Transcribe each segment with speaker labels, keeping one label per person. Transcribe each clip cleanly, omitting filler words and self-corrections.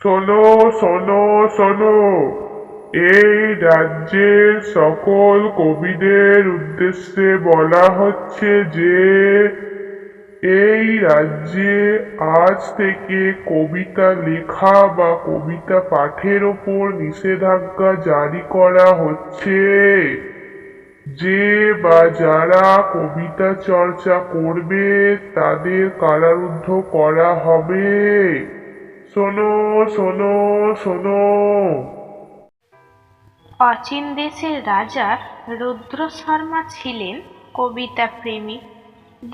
Speaker 1: শোনো শোনো শোনো, এই রাজ্যের সকল কবিদের উদ্দেশ্যে বলা হচ্ছে যে এই রাজ্যে আজ থেকে কবিতা লেখা বা কবিতা পাঠের ওপর নিষেধাজ্ঞা জারি করা হচ্ছে। যে বা যারা কবিতা চর্চা করবে তাদের কারারুদ্ধ করা হবে। শোনো শোনো শোনো।
Speaker 2: অচিন দেশের রাজা রুদ্র শর্মা ছিলেন কবিতা প্রেমী।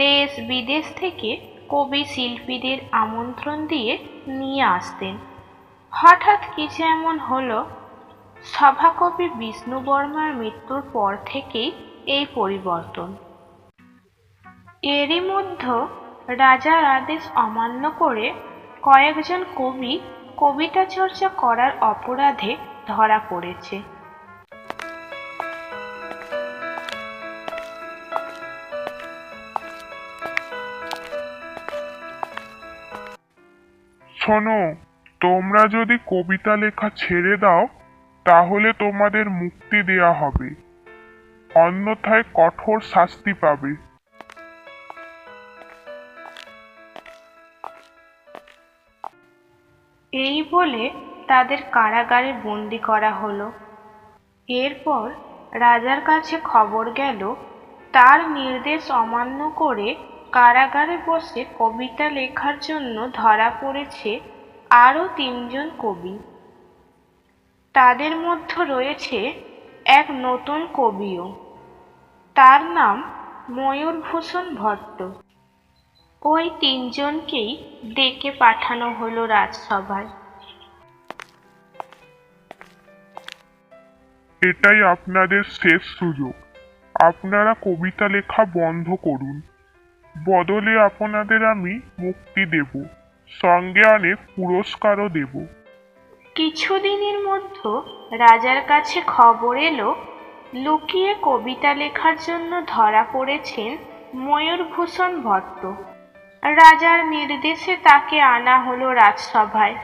Speaker 2: দেশ বিদেশ থেকে কবি শিল্পীদের আমন্ত্রণ দিয়ে নিয়ে আসতেন। হঠাৎ কিছু এমন হলো, সভাকবি বিষ্ণু বর্মার মৃত্যুর পর থেকেই এই পরিবর্তন। এরই মধ্যে রাজার আদেশ অমান্য করে কয়েকজন কবি কবিতা চর্চা করার অপরাধে ধরা পড়েছে।
Speaker 1: শোনো, তোমরা যদি কবিতা লেখা ছেড়ে দাও তাহলে তোমাদের মুক্তি দেয়া হবে, অন্যথায় কঠোর শাস্তি পাবে।
Speaker 2: এই বলে তাদের কারাগারে বন্দি করা হলো। এরপর রাজার কাছে খবর গেল, তার নির্দেশ অমান্য করে কারাগারে বসে কবিতা লেখার জন্য ধরা পড়েছে আরও 3জন কবি। তাদের মধ্যে রয়েছে এক নতুন কবিও, তার নাম ময়ূরভূষণ ভট্ট। ওই 3জনকেই ডেকে পাঠানো হলো রাজসভায়।
Speaker 1: এটাই আপনাদের শেষ সুযোগ, আপনারা কবিতা লেখা বন্ধ করুন, বদলে আপনাদের আমি মুক্তি দেব, সঙ্গে অনেক পুরস্কারও দেব।
Speaker 2: কিছুদিনের মধ্যে রাজার কাছে খবর এলো, লুকিয়ে কবিতা লেখার জন্য ধরা পড়েছেন ময়ূরভূষণ ভট্ট। রাজার নির্দেশে তাকে আনা হলো রাজসভায়।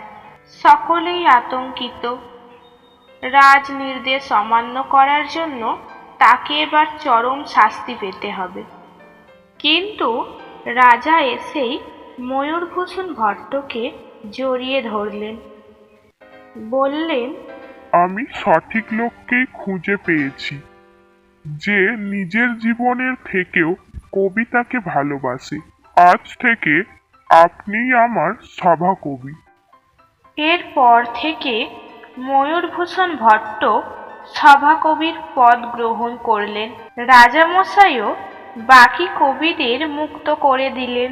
Speaker 2: সকলেই আতঙ্কিত। রাজ নির্দেশ অমান্য করার জন্য তাকে এবার চরম শাস্তি পেতে হবে। কিন্তু রাজা এসেই ময়ূরভূষণ ভট্টকে জড়িয়ে ধরলেন, বললেন,
Speaker 1: আমি সঠিক লোককেই খুঁজে পেয়েছি, যে নিজের জীবনের থেকেও কবিতাকে ভালোবাসে। আজ থেকে আপনিই আমার সভাকবি।
Speaker 2: এরপর থেকে ময়ূরভূষণ ভট্ট সভাকবির পদ গ্রহণ করলেন। রাজামশাইও বাকি কবিদের মুক্ত করে দিলেন।